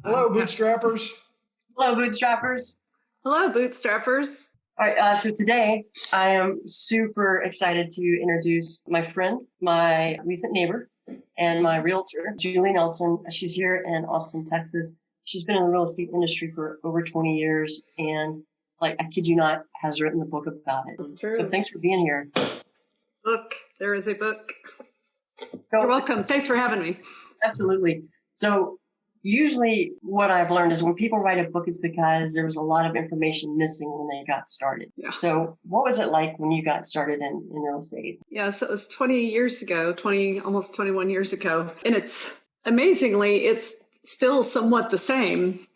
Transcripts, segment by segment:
Hello, Bootstrappers. Hello, Bootstrappers. Hello, Bootstrappers. All right, so today I am super excited to introduce my friend, my recent neighbor, and my realtor, Julie Nelson. She's here in Austin, Texas. She's been in the real estate industry for over 20 years, and I kid you not, has written a book about it. That's true. So thanks for being here. Book. There is a book. You're welcome. Thanks for having me. Absolutely. So usually what I've learned is when people write a book, it's because there was a lot of information missing when they got started. Yeah. So what was it like when you got started in real estate? Yeah, so it was 20 years ago, almost 21 years ago. And it's still somewhat the same.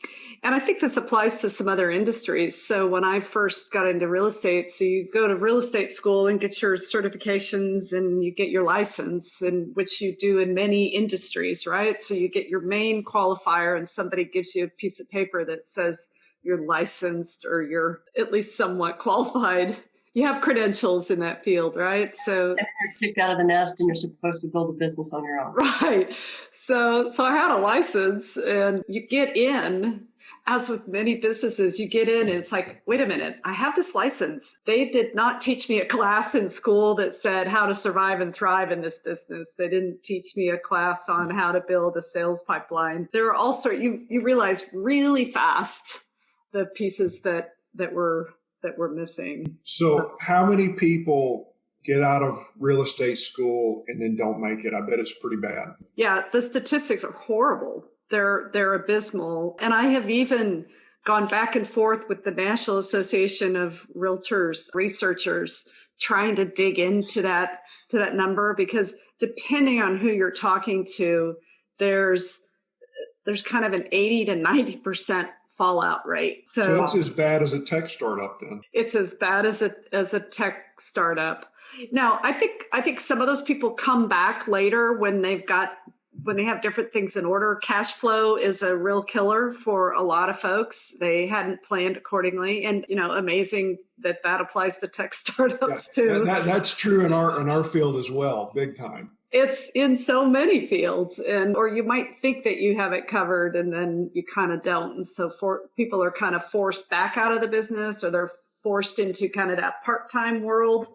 And I think this applies to some other industries. So when I first got into real estate, so you go to real estate school and get your certifications and you get your license, and which you do in many industries, right? So you get your main qualifier and somebody gives you a piece of paper that says you're licensed or you're at least somewhat qualified. You have credentials in that field, right? So and you're kicked out of the nest and you're supposed to build a business on your own. Right. So I had a license, and you get in. As with many businesses, you get in and it's like, wait a minute, I have this license. They did not teach me a class in school that said how to survive and thrive in this business. They didn't teach me a class on how to build a sales pipeline. There are also, you realize really fast the pieces that were missing. So how many people get out of real estate school and then don't make it? I bet it's pretty bad. Yeah, the statistics are horrible. They're abysmal. And I have even gone back and forth with the National Association of Realtors researchers trying to dig into that number, because depending on who you're talking to, there's kind of an 80 to 90% fallout rate. So it's as bad as a tech startup then. It's as bad as a tech startup. Now, I think some of those people come back later when they have different things in order. Cash flow is a real killer for a lot of folks. They hadn't planned accordingly. And, amazing that applies to tech startups too. That's true in our field as well, big time. It's in so many fields, or you might think that you have it covered and then you kind of don't. And so people are kind of forced back out of the business, or they're forced into kind of that part-time world.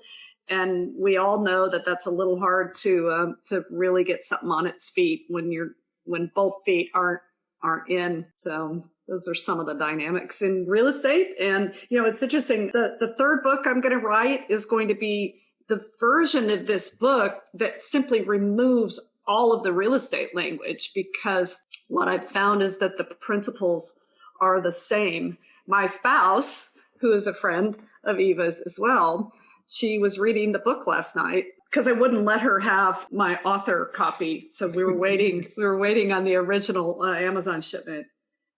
And we all know that that's a little hard to really get something on its feet when both feet aren't in. So those are some of the dynamics in real estate. And it's interesting. The third book I'm going to write is going to be the version of this book that simply removes all of the real estate language, because what I've found is that the principles are the same. My spouse, who is a friend of Eva's as well, she was reading the book last night because I wouldn't let her have my author copy. So we were waiting on the original Amazon shipment.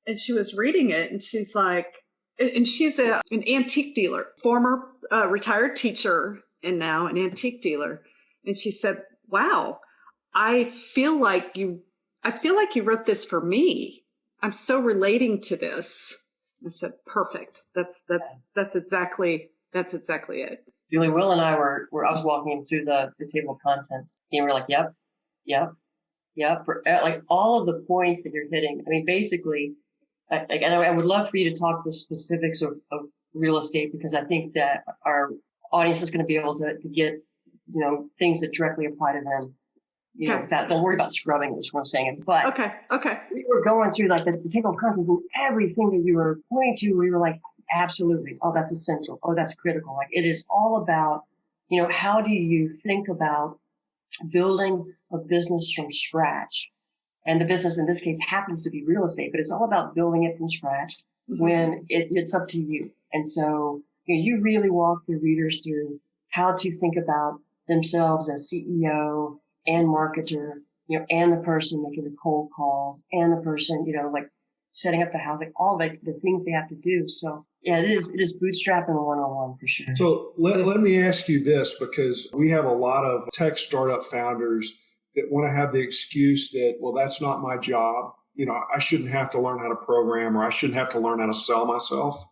And she was reading it, and she's like, and she's an antique dealer, former retired teacher, and now an antique dealer. And she said, wow, I feel like you wrote this for me. I'm so relating to this. I said, perfect. That's exactly it. Julie, Will and I I was walking him through the table of contents, and we're like, yep. For, all of the points that you're hitting. I mean, basically, and I would love for you to talk the specifics of real estate, because I think that our audience is going to be able to get, things that directly apply to them. In fact, don't worry about scrubbing, is what I'm saying. But okay. We were going through the table of contents, and everything that you were pointing to, we were like, absolutely. Oh, that's essential. Oh, that's critical. It is all about, how do you think about building a business from scratch? And the business in this case happens to be real estate, but it's all about building it from scratch when it's up to you. And so you really walk the readers through how to think about themselves as CEO and marketer, and the person making the cold calls, and the person, setting up the housing, all the things they have to do. So yeah, it is bootstrapping 101 for sure. So let me ask you this, because we have a lot of tech startup founders that want to have the excuse that, well, that's not my job. I shouldn't have to learn how to program, or I shouldn't have to learn how to sell myself.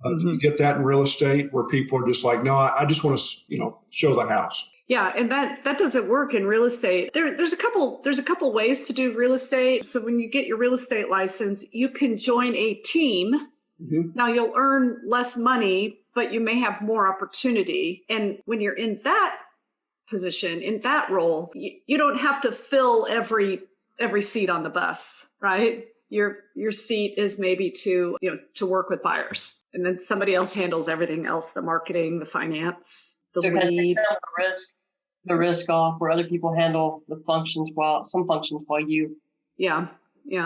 Do you get that in real estate, where people are just like, no, I just want to, show the house? Yeah, and that doesn't work in real estate. There's a couple ways to do real estate. So when you get your real estate license, you can join a team. Mm-hmm. Now you'll earn less money, but you may have more opportunity. And when you're in that position, in that role, you don't have to fill every seat on the bus, right? Your seat is maybe to work with buyers, and then somebody else handles everything else, the marketing, the finance, the lead. Kind of take some of the risk off, where other people handle some functions while you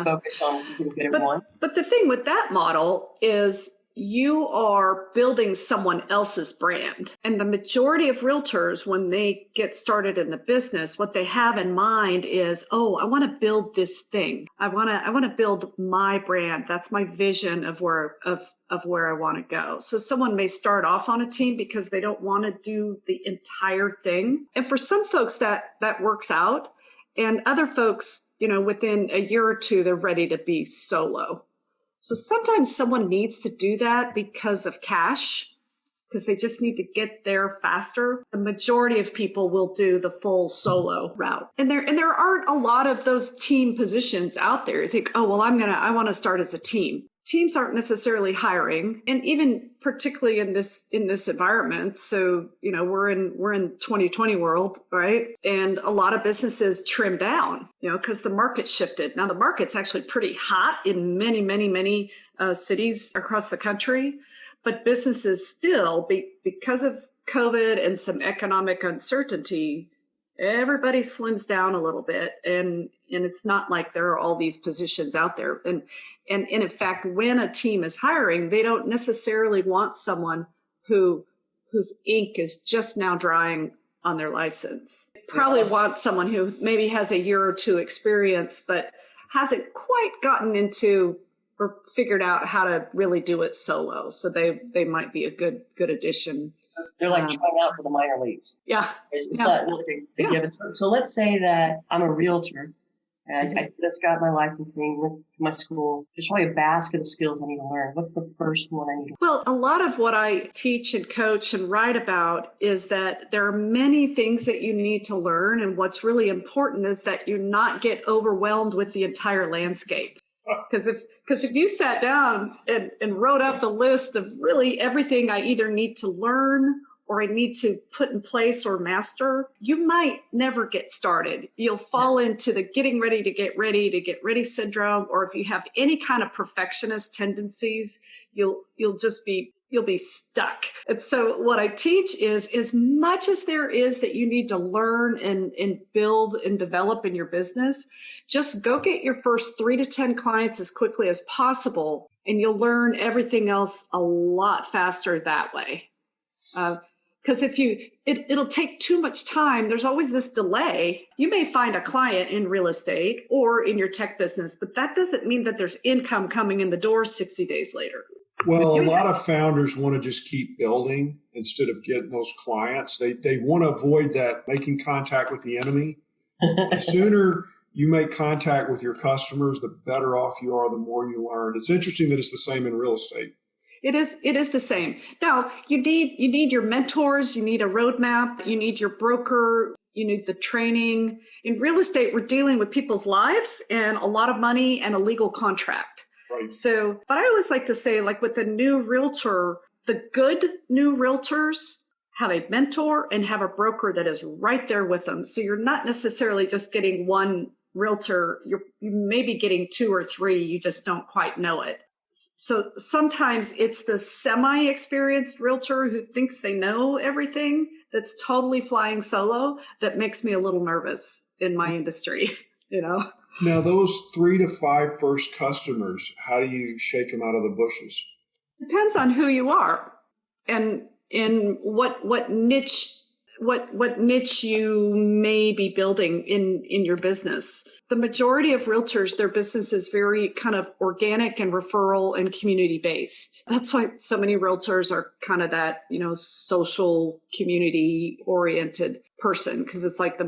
focus on getting good at one. But the thing with that model is you are building someone else's brand. And the majority of realtors, when they get started in the business, what they have in mind is, I want to build this thing. I want to build my brand. That's my vision of where I want to go. So someone may start off on a team because they don't want to do the entire thing. And for some folks that works out, and other folks, within a year or two, they're ready to be solo. So sometimes someone needs to do that because of cash, because they just need to get there faster. The majority of people will do the full solo route. And there aren't a lot of those team positions out there. You think, I want to start as a team. Teams aren't necessarily hiring, and even particularly in this environment. So, we're in 2020 world, right? And a lot of businesses trim down, because the market shifted. Now the market's actually pretty hot in many, many, many cities across the country, but businesses still, because of COVID and some economic uncertainty, everybody slims down a little bit, and it's not like there are all these positions out there. And in fact, when a team is hiring, they don't necessarily want someone whose ink is just now drying on their license. They probably want someone who maybe has a year or two experience, but hasn't quite gotten into or figured out how to really do it solo. So they might be a good addition. They're like trying out for the minor leagues. Yeah. It's not really big given. So let's say that I'm a realtor. I just got my licensing, went to my school. There's probably a basket of skills I need to learn. What's the first one I need to learn? Well, a lot of what I teach and coach and write about is that there are many things that you need to learn. And what's really important is that you not get overwhelmed with the entire landscape. Because if you sat down and wrote up the list of really everything I either need to learn or I need to put in place or master, you might never get started. You'll fall into the getting ready to get ready syndrome, or if you have any kind of perfectionist tendencies, you'll be stuck. And so what I teach is, as much as there is that you need to learn and build and develop in your business, just go get your first 3 to 10 clients as quickly as possible, and you'll learn everything else a lot faster that way. Because it'll take too much time. There's always this delay. You may find a client in real estate or in your tech business, but that doesn't mean that there's income coming in the door 60 days later. Well, a lot of founders want to just keep building instead of getting those clients. They want to avoid that making contact with the enemy. The sooner you make contact with your customers, the better off you are, the more you learn. It's interesting that it's the same in real estate. It is the same. Now, you need your mentors, you need a roadmap, you need your broker, you need the training. In real estate, we're dealing with people's lives and a lot of money and a legal contract. Right. So, but I always like to say, like with a new realtor, the good new realtors have a mentor and have a broker that is right there with them. So you're not necessarily just getting one realtor, you may be getting 2 or 3, you just don't quite know it. So sometimes it's the semi-experienced realtor who thinks they know everything that's totally flying solo that makes me a little nervous in my industry, Now, those 3 to 5 first customers, how do you shake them out of the bushes? Depends on who you are and in what niche you may be building in your business. The majority of realtors, their business is very kind of organic and referral and community based. That's why so many realtors are kind of that, social community oriented person, because it's like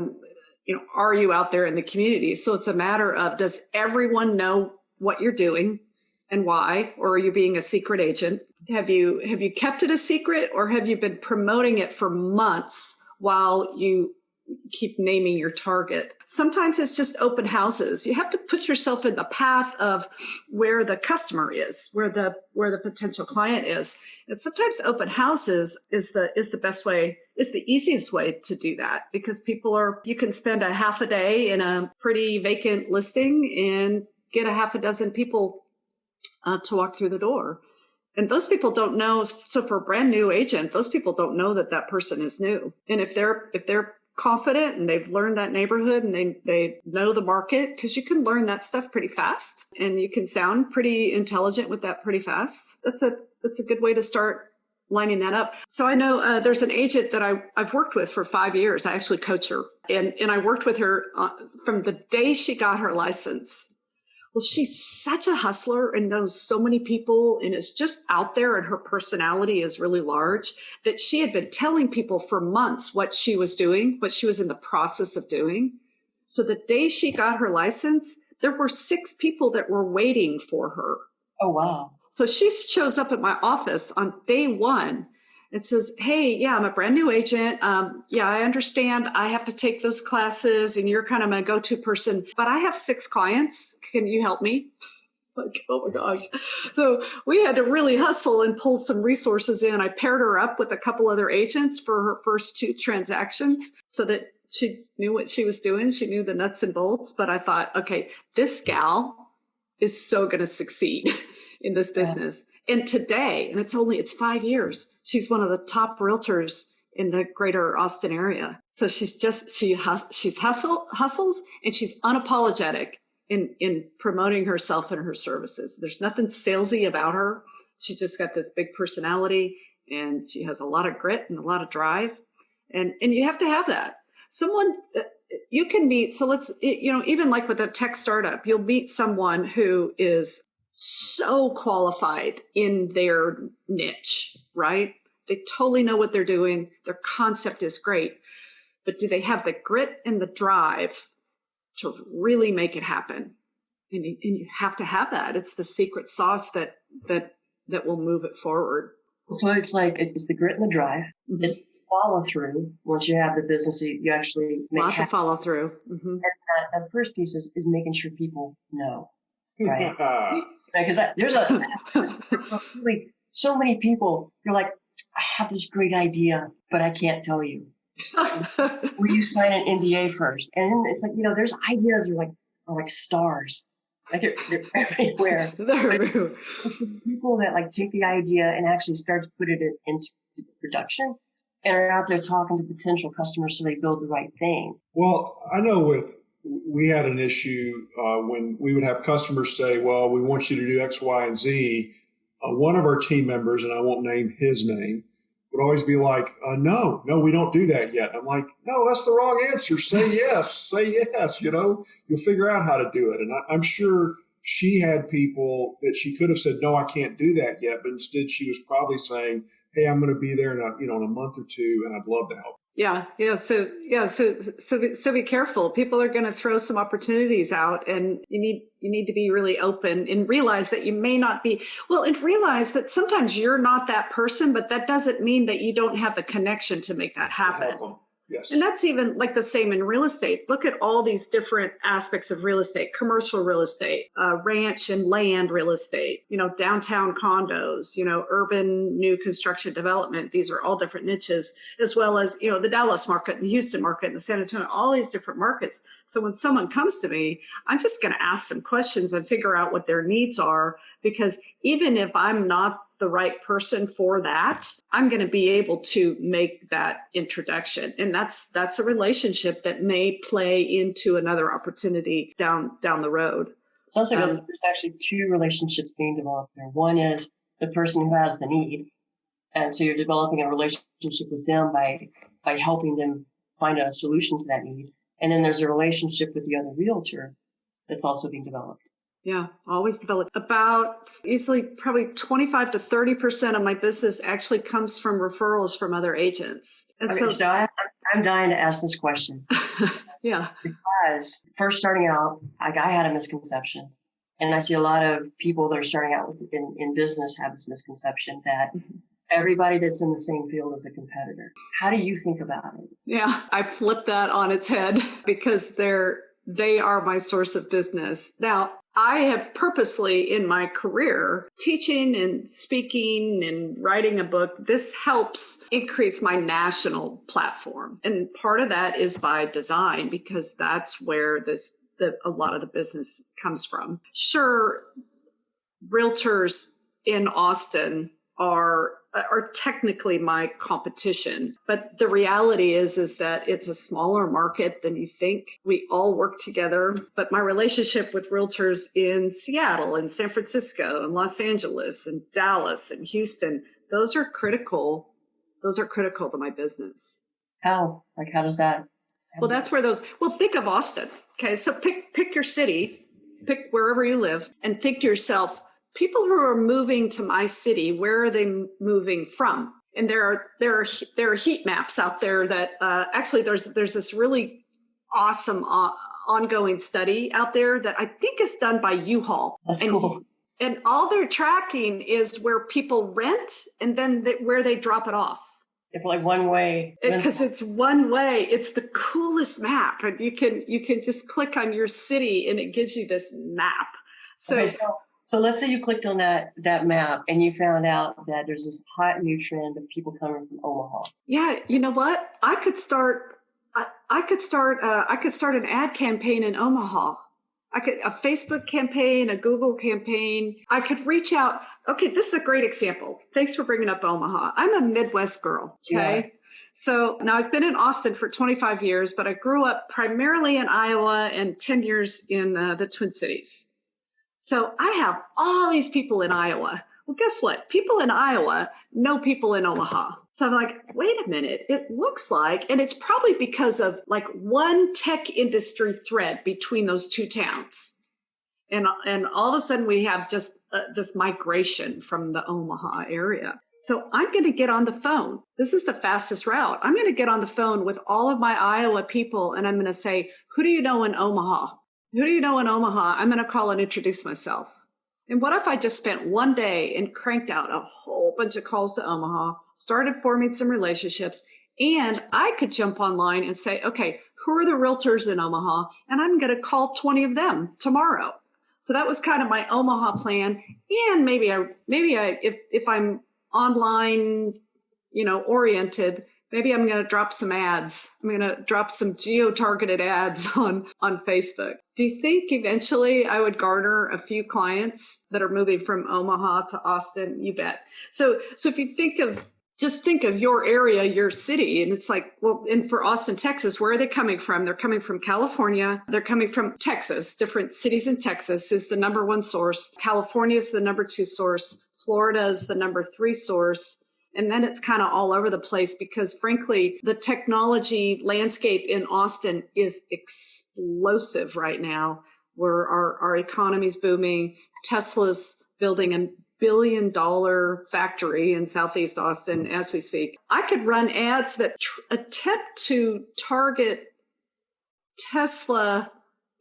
are you out there in the community? So it's a matter of, does everyone know what you're doing and why, or are you being a secret agent? Have you kept it a secret, or have you been promoting it for months while you keep naming your target. Sometimes it's just open houses. You have to put yourself in the path of where the customer is, where the potential client is. And sometimes open houses is the best way, is the easiest way to do that, because you can spend a half a day in a pretty vacant listing and get a half a dozen people to walk through the door. And those people don't know. So for a brand new agent, those people don't know that person is new. And if they're confident and they've learned that neighborhood and they know the market, because you can learn that stuff pretty fast and you can sound pretty intelligent with that pretty fast. That's a good way to start lining that up. So I know there's an agent that I've worked with for 5 years. I actually coach her, and I worked with her from the day she got her license. Well, she's such a hustler and knows so many people and is just out there, and her personality is really large, that she had been telling people for months what she was doing, what she was in the process of doing. So the day she got her license, there were 6 people that were waiting for her. Oh, wow. So she shows up at my office on day 1 and says, hey, yeah, I'm a brand new agent. Yeah, I understand I have to take those classes and you're kind of my go-to person, but I have 6 clients. Can you help me? Like, oh my gosh. So we had to really hustle and pull some resources in. I paired her up with a couple other agents for her first 2 transactions so that she knew what she was doing. She knew the nuts and bolts, but I thought, okay, this gal is so going to succeed in this business. Yeah. And today, and it's 5 years, she's one of the top realtors in the greater Austin area. So she hustles, and she's unapologetic in promoting herself and her services. There's nothing salesy about her. She just got this big personality, and she has a lot of grit and a lot of drive. And you have to have that. Someone you can meet. So even like with a tech startup, you'll meet someone who is so qualified in their niche, right? They totally know what they're doing. Their concept is great, but do they have the grit and the drive to really make it happen? And you have to have that. It's the secret sauce that will move it forward. So it's the grit and the drive. Mm-hmm. It's follow through. Once you have the business, you actually make lots of follow through. Mm-hmm. And the first piece is making sure people know, right? Because there's so many people. You're like, I have this great idea, but I can't tell you. Will you sign an NDA first? And it's like, there's ideas are like stars. Like they're everywhere. People that take the idea and actually start to put it into production and are out there talking to potential customers so they build the right thing. Well, I know we had an issue when we would have customers say, well, we want you to do X, Y, and Z. One of our team members, and I won't name his name, would always be like, no, we don't do that yet. I'm like, no, that's the wrong answer. Say yes, you'll figure out how to do it. And I'm sure she had people that she could have said, no, I can't do that yet. But instead she was probably saying, hey, I'm going to be there in a month or 2, and I'd love to help. Yeah. So be careful. People are going to throw some opportunities out, and you need to be really open and realize that you may not be and realize that sometimes you're not that person, but that doesn't mean that you don't have the connection to make that happen. Yes. And that's even like the same in real estate. Look at all these different aspects of real estate: commercial real estate, ranch and land real estate, downtown condos, urban new construction development. These are all different niches, as well as, the Dallas market, the Houston market, and the San Antonio, all these different markets. So when someone comes to me, I'm just going to ask some questions and figure out what their needs are, because even if I'm not the right person for that, I'm going to be able to make that introduction. And that's a relationship that may play into another opportunity down the road. Sounds like there's actually 2 relationships being developed there. One is the person who has the need. And so you're developing a relationship with them by helping them find a solution to that need. And then there's a relationship with the other realtor that's also being developed. Yeah, always develop. About easily probably 25 to 30% of my business actually comes from referrals from other agents. And so I'm dying to ask this question. Yeah. Because first starting out, I had a misconception. And I see a lot of people that are starting out in business have this misconception that Everybody that's in the same field is a competitor. How do you think about it? Yeah, I flip that on its head because they are my source of business. Now, I have purposely in my career teaching and speaking and writing a book. This helps increase my national platform. And part of that is by design because that's where a lot of the business comes from. Sure, realtors in Austin are technically my competition. But the reality is that it's a smaller market than you think. We all work together. But my relationship with realtors in Seattle and San Francisco and Los Angeles and Dallas and Houston, those are critical. Those are critical to my business. How? Like, how does that? Well, that's where think of Austin. Okay. So pick your city, pick wherever you live and think to yourself, people who are moving to my city, where are they moving from? And there are heat maps out there that actually there's this really awesome ongoing study out there that I think is done by U-Haul. That's cool. And all they're tracking is where people rent and then where they drop it off. It's like one way. Because it's one way. It's the coolest map. And you can just click on your city and it gives you this map. So let's say you clicked on that map and you found out that there's this hot new trend of people coming from Omaha. Yeah, you know what? I could start an ad campaign in Omaha. A Facebook campaign, a Google campaign. I could reach out. Okay, this is a great example. Thanks for bringing up Omaha. I'm a Midwest girl. Okay. Yeah. So now I've been in Austin for 25 years, but I grew up primarily in Iowa and 10 years in the Twin Cities. So I have all these people in Iowa. Well, guess what? People in Iowa know people in Omaha. So I'm like, wait a minute. It looks like, and it's probably because of like one tech industry thread between those two towns. And all of a sudden we have just this migration from the Omaha area. So I'm going to get on the phone. This is the fastest route. I'm going to get on the phone with all of my Iowa people and I'm going to say, who do you know in Omaha? Who do you know in Omaha? I'm going to call and introduce myself. And what if I just spent one day and cranked out a whole bunch of calls to Omaha, started forming some relationships, and I could jump online and say, okay, who are the realtors in Omaha? And I'm going to call 20 of them tomorrow. So that was kind of my Omaha plan. And maybe if I'm online, oriented, maybe I'm going to drop some ads. I'm going to drop some geo-targeted ads on Facebook. Do you think eventually I would garner a few clients that are moving from Omaha to Austin? You bet. So if you think of your area, your city, and it's like, well, and for Austin, Texas, where are they coming from? They're coming from California. They're coming from Texas. Different cities in Texas is the number one source. California is the number two source. Florida is the number three source. And then it's kind of all over the place because, frankly, the technology landscape in Austin is explosive right now, where our economy's booming. Tesla's building $1 billion factory in Southeast Austin as we speak. I could run ads that attempt to target Tesla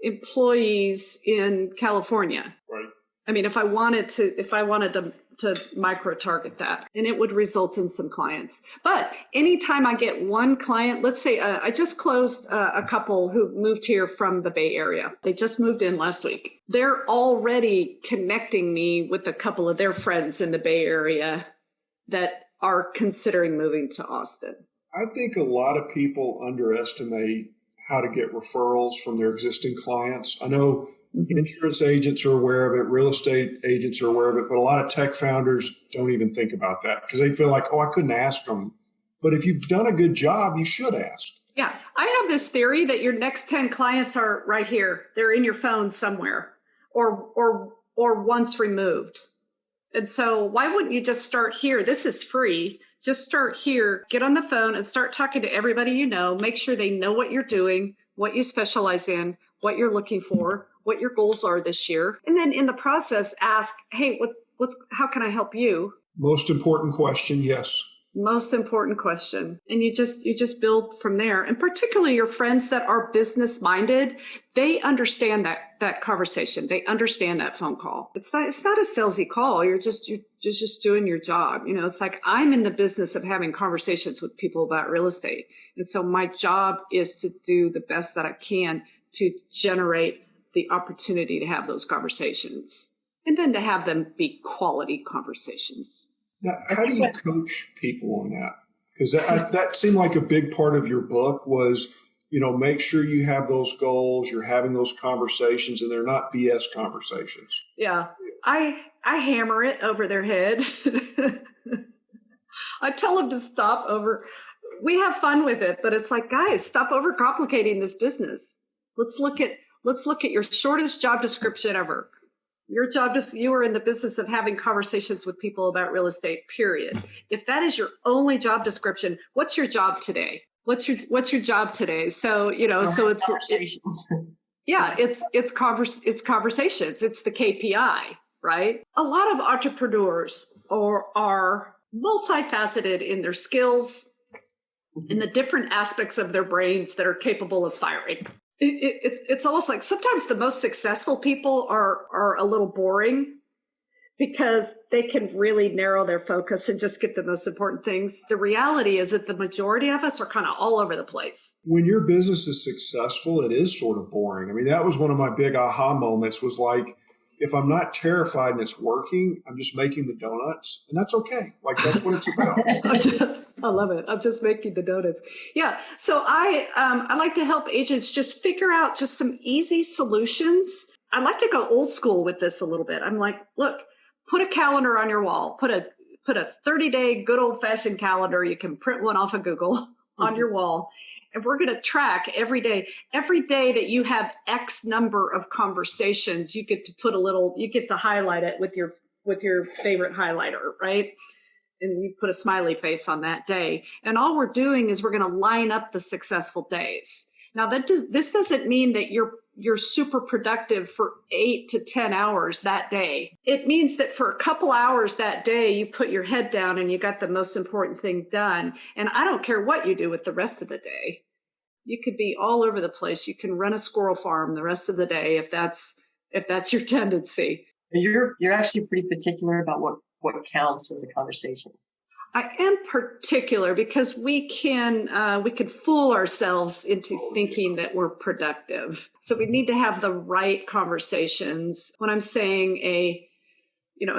employees in California. Right. I mean, if I wanted to micro target that, and it would result in some clients. But anytime I get one client, let's say I just closed a couple who moved here from the Bay Area. They just moved in last week. They're already connecting me with a couple of their friends in the Bay Area that are considering moving to Austin. I think a lot of people underestimate how to get referrals from their existing clients. I know insurance agents are aware of it, real estate agents are aware of it, but a lot of tech founders don't even think about that because they feel like, oh, I couldn't ask them. But if you've done a good job, you should ask. Yeah. I have this theory that your next 10 clients are right here. They're in your phone somewhere or once removed. And so why wouldn't you just start here? This is free. Just start here, get on the phone and start talking to everybody you know. Make sure they know what you're doing, what you specialize in, what you're looking for, what your goals are this year. And then in the process, ask, hey, how can I help you? Most important question, yes. Most important question. And you just build from there. And particularly your friends that are business minded, they understand that conversation. They understand that phone call. It's not a salesy call. You're just doing your job. You know, it's like, I'm in the business of having conversations with people about real estate. And so my job is to do the best that I can to generate the opportunity to have those conversations, and then to have them be quality conversations. Now, how do you coach people on that? Because that seemed like a big part of your book was, you know, make sure you have those goals, you're having those conversations, and they're not BS conversations. Yeah, I hammer it over their head. I tell them to stop over. We have fun with it, but it's like, guys, stop overcomplicating this business. Let's look at your shortest job description ever. Your job, you are in the business of having conversations with people about real estate, period. If that is your only job description, what's your job today? What's your job today? So, you know, so it's conversations. It's the KPI, right? A lot of entrepreneurs are multifaceted in their skills, in the different aspects of their brains that are capable of firing. It's almost like sometimes the most successful people are a little boring because they can really narrow their focus and just get the most important things. The reality is that the majority of us are kind of all over the place. When your business is successful, it is sort of boring. I mean, that was one of my big aha moments, was like, if I'm not terrified and it's working, I'm just making the donuts, and that's okay. Like, that's what it's about. I love it. I'm just making the donuts. Yeah. So I like to help agents just figure out just some easy solutions. I like to go old school with this a little bit. I'm like, look, put a calendar on your wall. Put a 30-day good old fashioned calendar. You can print one off of Google on your wall. And we're going to track every day that you have X number of conversations, you get to highlight it with your favorite highlighter, right? And you put a smiley face on that day. And all we're doing is we're going to line up the successful days. Now, this doesn't mean that you're super productive for 8 to 10 hours that day. It means that for a couple hours that day, you put your head down and you got the most important thing done. And I don't care what you do with the rest of the day. You could be all over the place. You can run a squirrel farm the rest of the day if that's your tendency. You're actually pretty particular about what counts as a conversation. I am particular because we can fool ourselves into thinking that we're productive. So we need to have the right conversations. When I'm saying a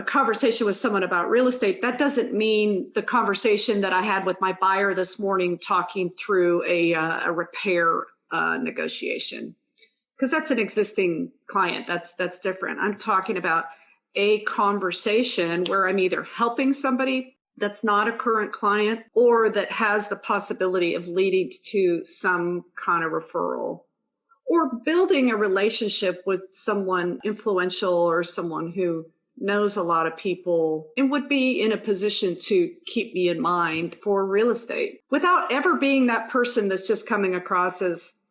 conversation with someone about real estate, that doesn't mean the conversation that I had with my buyer this morning talking through a repair negotiation, because that's an existing client. That's different. I'm talking about a conversation where I'm either helping somebody that's not a current client or that has the possibility of leading to some kind of referral, or building a relationship with someone influential or someone who knows a lot of people and would be in a position to keep me in mind for real estate without ever being that person that's just coming across as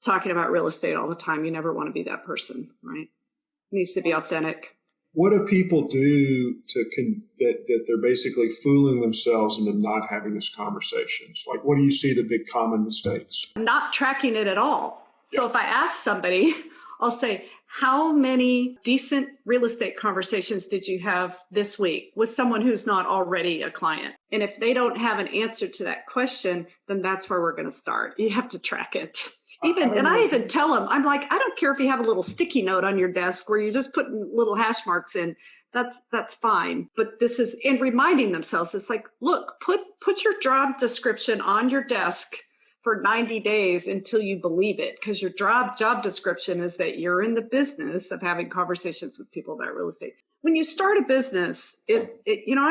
talking about real estate all the time. You never want to be that person, right? It needs to be authentic. What do people do that they're basically fooling themselves into not having these conversations? Like, what do you see the big common mistakes? Not tracking it at all. So if I ask somebody, I'll say, how many decent real estate conversations did you have this week with someone who's not already a client? And if they don't have an answer to that question, then that's where we're going to start. You have to track it. I even tell them, I'm like, I don't care if you have a little sticky note on your desk where you're just putting little hash marks in. That's fine. But this is in reminding themselves. It's like, look, put your job description on your desk for 90 days until you believe it, because your job description is that you're in the business of having conversations with people about real estate. When you start a business, I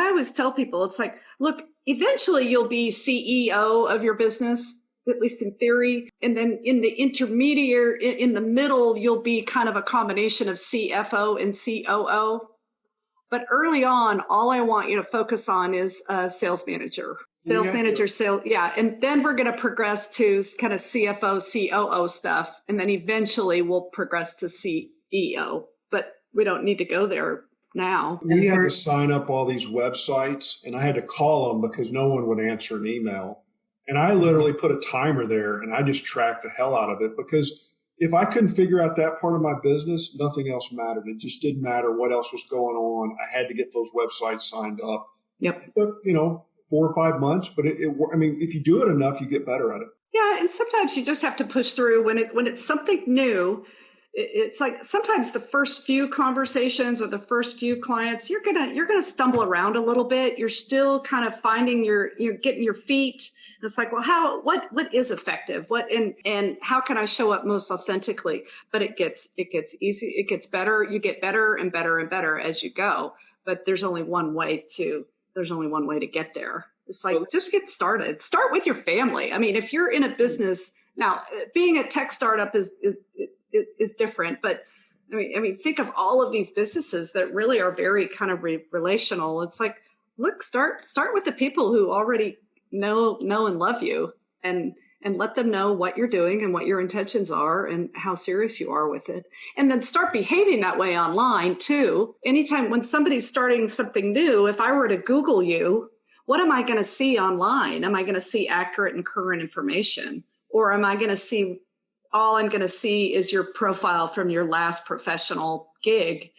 always tell people, it's like, look, eventually you'll be CEO of your business, at least in theory. And then in the middle, you'll be kind of a combination of CFO and COO. But early on, all I want you to focus on is sales manager. And then we're going to progress to kind of CFO, COO stuff. And then eventually we'll progress to CEO. But we don't need to go there now. We had to sign up all these websites, and I had to call them because no one would answer an email. And I literally put a timer there, and I just tracked the hell out of it, because if I couldn't figure out that part of my business, nothing else mattered. It just didn't matter what else was going on. I had to get those websites signed up. Yep. But, 4 or 5 months, but if you do it enough, you get better at it. Yeah, and sometimes you just have to push through when it's something new. It's like sometimes the first few conversations or the first few clients, you're gonna stumble around a little bit. You're still kind of finding you're getting your feet. It's like, well, what is effective? And how can I show up most authentically? But it gets easy. It gets better. You get better and better and better as you go. But there's only one way to get there. It's like, just get started. Start with your family. I mean, if you're in a business now, being a tech startup is different, but I mean, think of all of these businesses that really are very kind of relational. It's like, look, start with the people who already know and love you, and let them know what you're doing and what your intentions are and how serious you are with it. And then start behaving that way online too. Anytime when somebody's starting something new, if I were to Google you, what am I going to see online? Am I going to see accurate and current information? Or am I going to see, all I'm going to see is your profile from your last professional gig?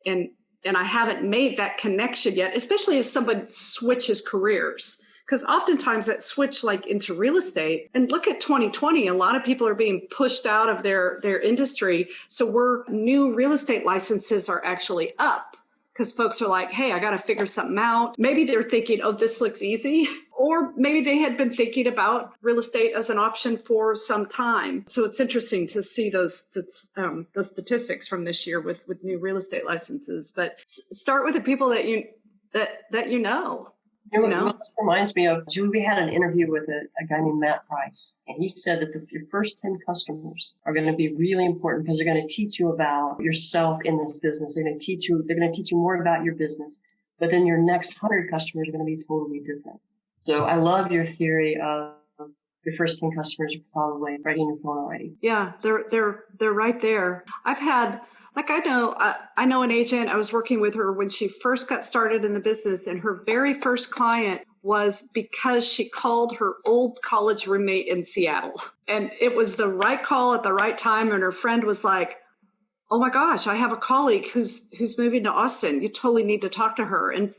And I haven't made that connection yet, especially if someone switches careers. Because oftentimes that switch like into real estate, and look at 2020, a lot of people are being pushed out of their industry. So new real estate licenses are actually up because folks are like, hey, I got to figure something out. Maybe they're thinking, oh, this looks easy. Or maybe they had been thinking about real estate as an option for some time. So it's interesting to see those statistics from this year with new real estate licenses. But start with the people that you know. What reminds me of, we had an interview with a guy named Matt Price, and he said that your first 10 customers are going to be really important because they're going to teach you about yourself in this business. They're going to teach you more about your business. But then your next 100 customers are going to be totally different. So I love your theory of your first 10 customers are probably right in your phone already. Yeah, they're right there. I've had, like, I know an agent. I was working with her when she first got started in the business, and her very first client was because she called her old college roommate in Seattle. And it was the right call at the right time. And her friend was like, oh my gosh, I have a colleague who's moving to Austin. You totally need to talk to her. And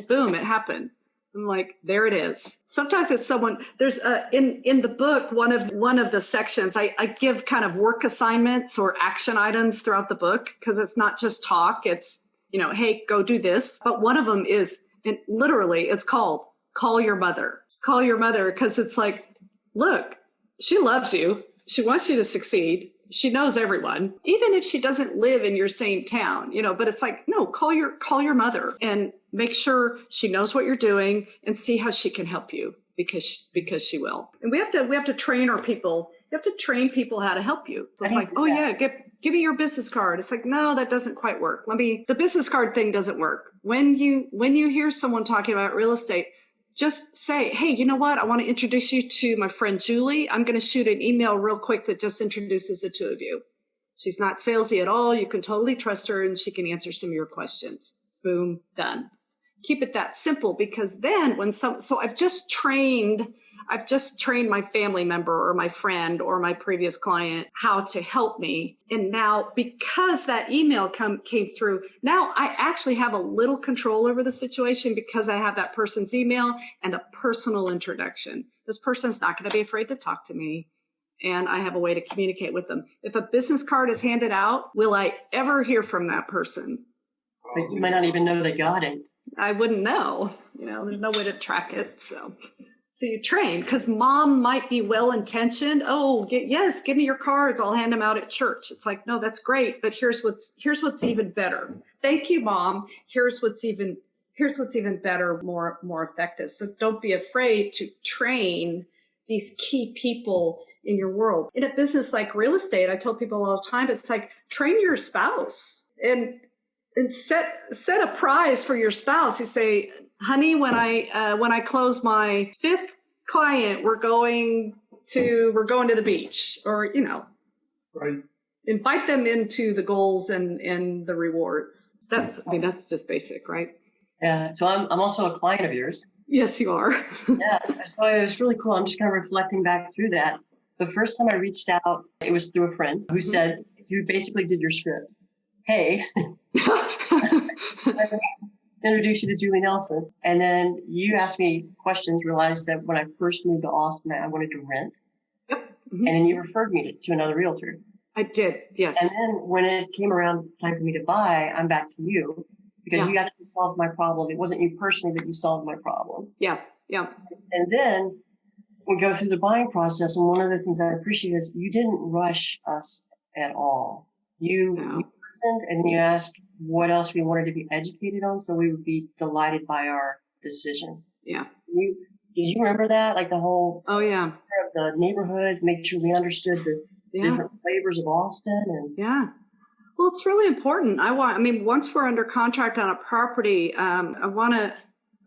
boom, it happened. I'm like, there it is. Sometimes it's someone, there's in the book, one of the sections, I give kind of work assignments or action items throughout the book, because it's not just talk. It's, hey, go do this. But one of them is, and literally it's called Call Your Mother. Call your mother, because it's like, look, she loves you. She wants you to succeed. She knows everyone, even if she doesn't live in your same town, but it's like, no, call your mother and make sure she knows what you're doing and see how she can help you, because she will. And we have to train our people. You have to train people how to help you. So it's like, oh yeah, give me your business card. It's like, no, that doesn't quite work. The business card thing doesn't work. When you hear someone talking about real estate, just say, hey, you know what? I want to introduce you to my friend Julie. I'm going to shoot an email real quick that just introduces the two of you. She's not salesy at all. You can totally trust her, and she can answer some of your questions. Boom, done. Keep it that simple, because then so I've just trained my family member or my friend or my previous client how to help me. And now, because that email came through, now I actually have a little control over the situation, because I have that person's email and a personal introduction. This person's not going to be afraid to talk to me, and I have a way to communicate with them. If a business card is handed out, will I ever hear from that person? But you might not even know they got it. I wouldn't know. There's no way to track it. So you train, because mom might be well-intentioned. Oh, yes, give me your cards. I'll hand them out at church. It's like, no, that's great, but here's what's even better. Thank you, mom. Here's what's even better, more effective. So don't be afraid to train these key people in your world. In a business like real estate, I tell people all the time, it's like, train your spouse and set a prize for your spouse. You say, honey, when I close my 5th client, we're going to the beach, or Right. invite them into the goals and the rewards. That's just basic, right? Yeah. So I'm also a client of yours. Yes, you are. Yeah. So it was really cool. I'm just kind of reflecting back through that. The first time I reached out, it was through a friend who said, you basically did your script. Hey, I introduced you to Julie Nelson. And then you asked me questions, realized that when I first moved to Austin, I wanted to rent. Yep. And then you referred me to another realtor. I did, yes. And then when it came around time for me to buy, I'm back to you because you actually solved my problem. It wasn't you personally, but you solved my problem. Yeah, yeah. And then we go through the buying process. And one of the things I appreciate is you didn't rush us at all. You listened and then you asked what else we wanted to be educated on so we would be delighted by our decision. Yeah. Do you remember that? Like the whole of the neighborhoods, make sure we understood the different flavors of Austin. And well, it's really important. Once we're under contract on a property, I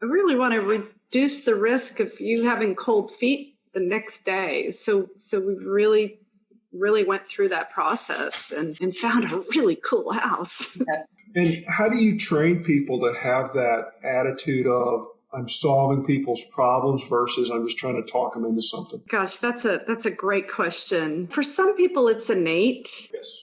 really want to reduce the risk of you having cold feet the next day. So we really went through that process and found a really cool house. And how do you train people to have that attitude of I'm solving people's problems versus I'm just trying to talk them into something? Gosh, that's a great question. For some people, it's innate. Yes.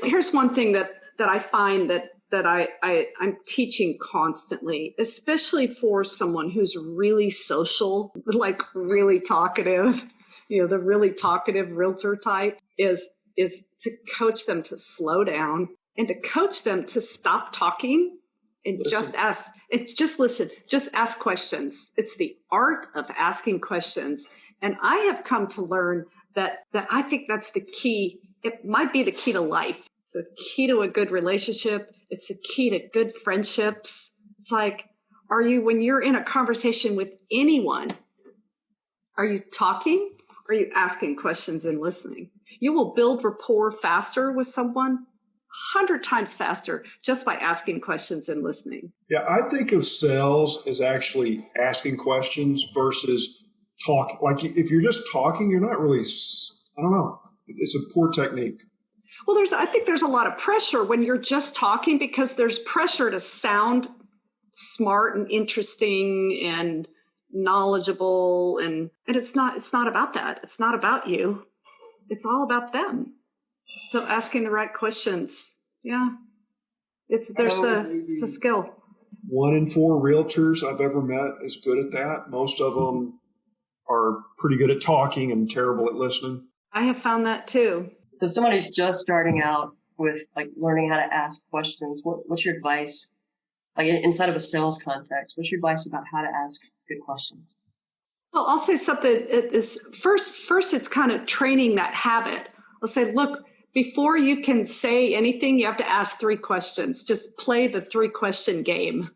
Here's one thing that I find that I'm teaching constantly, especially for someone who's really social, like really talkative, the really talkative realtor type, is to coach them to slow down and to coach them to stop talking and just ask, and just listen, just ask questions. It's the art of asking questions. And I have come to learn that I think that's the key. It might be the key to life. It's the key to a good relationship. It's the key to good friendships. It's like, when you're in a conversation with anyone, are you talking? Or are you asking questions and listening? You will build rapport faster with someone, 100 times faster, just by asking questions and listening. Yeah, I think of sales as actually asking questions versus talking. Like if you're just talking, you're not really, I don't know. It's a poor technique. Well, I think there's a lot of pressure when you're just talking because there's pressure to sound smart and interesting and knowledgeable, and it's not about that. It's not about you. It's all about them. So asking the right questions. Yeah. It's a skill. 1 in 4 realtors I've ever met is good at that. Most of them are pretty good at talking and terrible at listening. I have found that too. If somebody's just starting out with like learning how to ask questions, what's your advice? Like inside of a sales context, what's your advice about how to ask good questions? Well, I'll say something. It is first it's kind of training that habit. I'll say, look, before you can say anything, you have to ask 3 questions. Just play the 3-question game.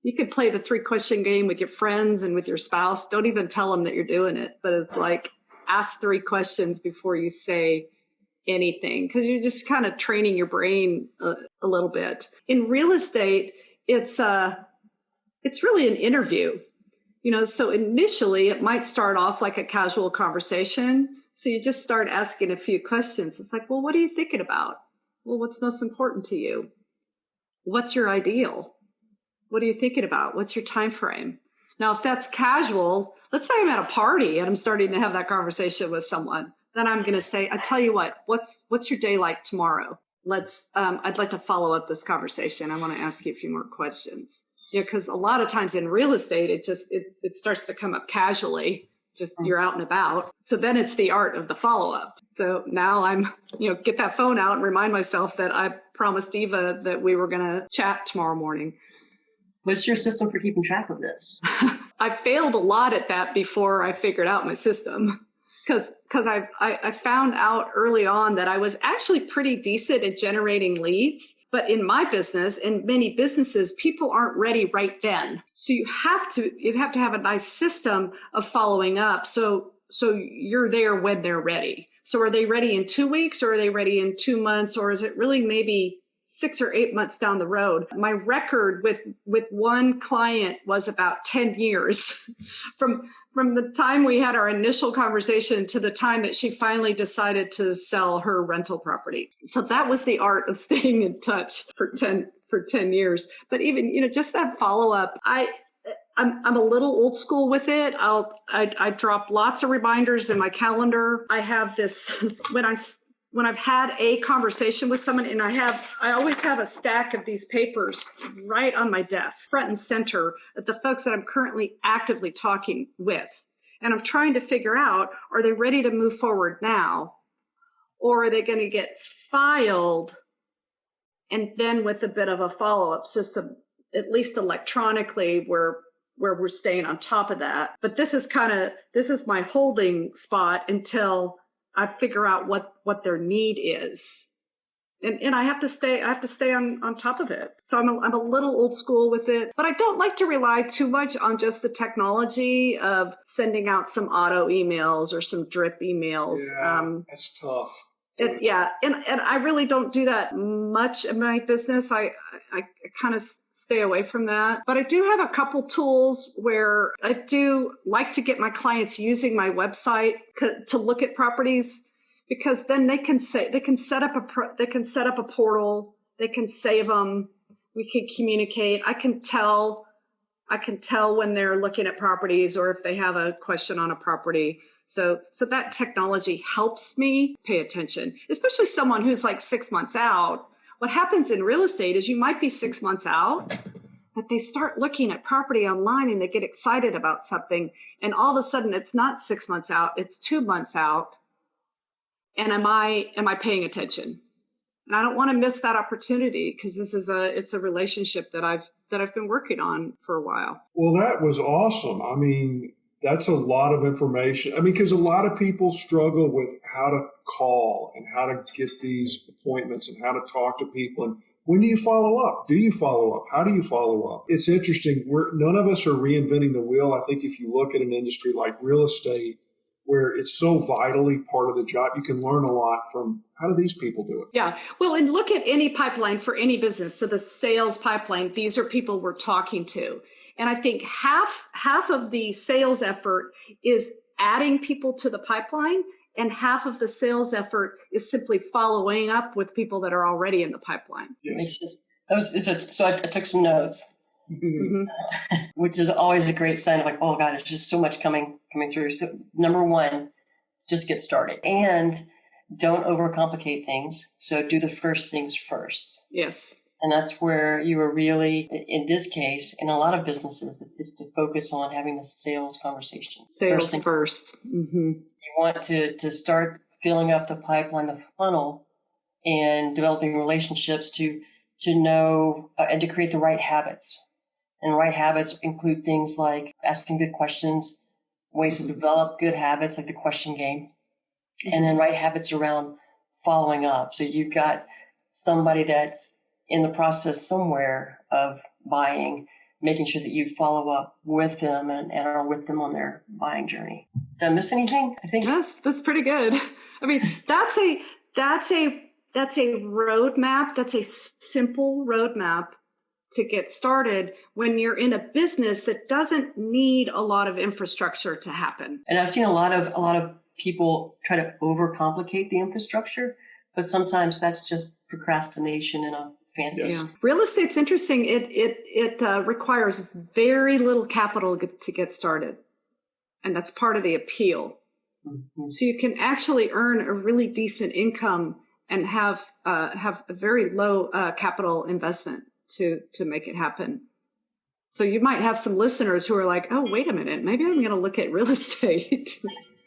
You could play the 3-question game with your friends and with your spouse. Don't even tell them that you're doing it, but it's like ask 3 questions before you say anything, because you're just kind of training your brain a little bit. In real estate, it's really an interview. So initially it might start off like a casual conversation. So you just start asking a few questions. It's like, well, what are you thinking about? Well, what's most important to you? What's your ideal? What are you thinking about? What's your time frame? Now, if that's casual, let's say I'm at a party and I'm starting to have that conversation with someone, then I'm going to say, I tell you what's your day like tomorrow? I'd like to follow up this conversation. I want to ask you a few more questions. Because a lot of times in real estate, it starts to come up casually, just you're out and about. So then it's the art of the follow-up. So now I'm, get that phone out and remind myself that I promised Eva that we were going to chat tomorrow morning. What's your system for keeping track of this? I failed a lot at that before I figured out my system. Because I found out early on that I was actually pretty decent at generating leads. But in my business, in many businesses, people aren't ready right then. So you have to have a nice system of following up. So you're there when they're ready. So are they ready in 2 weeks, or are they ready in 2 months, or is it really maybe 6 or 8 months down the road. My record with one client was about 10 years from the time we had our initial conversation to the time that she finally decided to sell her rental property. So that was the art of staying in touch for 10 years. But even, just that follow-up, I'm a little old school with it. I drop lots of reminders in my calendar. I have this when I've had a conversation with someone, and I always have a stack of these papers right on my desk, front and center, at the folks that I'm currently actively talking with. And I'm trying to figure out, are they ready to move forward now? Or are they going to get filed and then with a bit of a follow-up system, at least electronically, where we're staying on top of that. But this is my holding spot until I figure out what their need is. And I have to stay on top of it. So I'm a little old school with it, but I don't like to rely too much on just the technology of sending out some auto emails or some drip emails. Yeah, that's tough. And I really don't do that much in my business. I kind of stay away from that. But I do have a couple tools where I do like to get my clients using my website to look at properties, because then they can set up a portal, they can save them, we can communicate. I can tell when they're looking at properties or if they have a question on a property. So that technology helps me pay attention, especially someone who's like 6 months out. What happens in real estate is you might be 6 months out, but they start looking at property online and they get excited about something. And all of a sudden it's not 6 months out, it's 2 months out. And am I paying attention? And I don't want to miss that opportunity, because it's a relationship that I've been working on for a while. Well, that was awesome. I mean, that's a lot of information. I mean, because a lot of people struggle with how to call and how to get these appointments and how to talk to people. And when do you follow up? Do you follow up? How do you follow up? It's interesting. None of us are reinventing the wheel. I think if you look at an industry like real estate, where it's so vitally part of the job, you can learn a lot from how do these people do it? Yeah. Well, and look at any pipeline for any business. So the sales pipeline, these are people we're talking to. And I think half of the sales effort is adding people to the pipeline, and half of the sales effort is simply following up with people that are already in the pipeline. Yes. So I took some notes, which is always a great sign of like, oh God, there's just so much coming through. So number one, just get started and don't overcomplicate things. So do the first things first. Yes. And that's where you are really, in this case, in a lot of businesses, it's to focus on having the sales conversation. Sales first. Mm-hmm. You want to start filling up the pipeline, the funnel, and developing relationships to know and to create the right habits. And right habits include things like asking good questions, ways to develop good habits like the question game, and then right habits around following up. So you've got somebody that's in the process somewhere of buying, making sure that you follow up with them and are with them on their buying journey. Did I miss anything? I think that's pretty good. I mean, that's a roadmap. That's a simple roadmap to get started when you're in a business that doesn't need a lot of infrastructure to happen. And I've seen a lot of people try to overcomplicate the infrastructure, but sometimes that's just procrastination in a fancy. Yeah. Real estate's interesting. It requires very little capital to get started, and that's part of the appeal. Mm-hmm. So you can actually earn a really decent income and have a very low capital investment to make it happen. So you might have some listeners who are like, "Oh, wait a minute, maybe I'm going to look at real estate."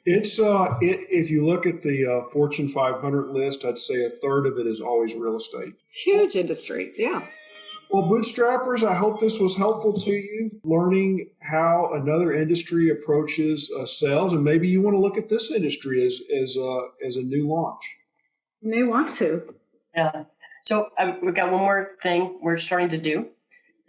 It's if you look at the Fortune 500 list, I'd say a third of it is always real estate. It's a huge industry. Yeah. Well, Bootstrappers, I hope this was helpful to you, learning how another industry approaches sales, and maybe you want to look at this industry as a new launch. You may want to. Yeah. So we've got one more thing we're starting to do.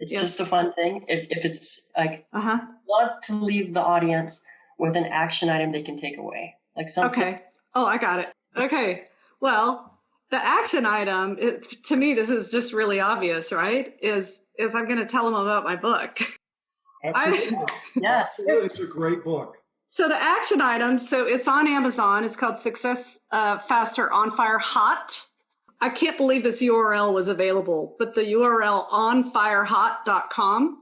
It's just a fun thing. If it's like, want to leave the audience with an action item they can take away. Like something. Okay. Oh, I got it. Okay. Well, The action item, to me, this is just really obvious, right? Is I'm going to tell them about my book. Absolutely. Yes. Absolutely. It's a great book. So the action item, so it's on Amazon. It's called Success Faster On Fire Hot. I can't believe this URL was available, but the URL onfirehot.com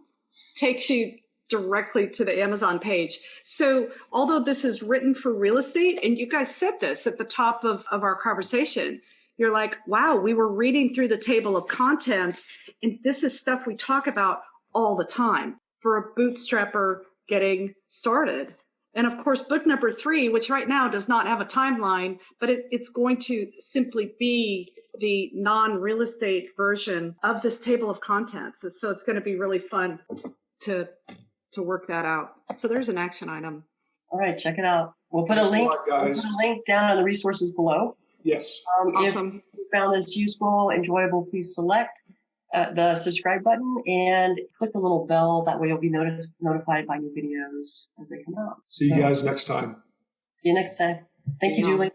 takes you directly to the Amazon page. So although this is written for real estate, and you guys said this at the top of our conversation, you're like, wow, we were reading through the table of contents, and this is stuff we talk about all the time for a bootstrapper getting started. And of course, book number 3, which right now does not have a timeline, but it's going to simply be the non-real estate version of this table of contents. So it's going to be really fun to work that out. So there's an action item. All right, check it out. We'll put a link. Guys. We'll put a link down on the resources below. Yes. Awesome. If you found this useful, enjoyable, please select the subscribe button and click the little bell. That way you'll be notified by new videos as they come out. See you guys next time. See you next time. Thank you, Julie.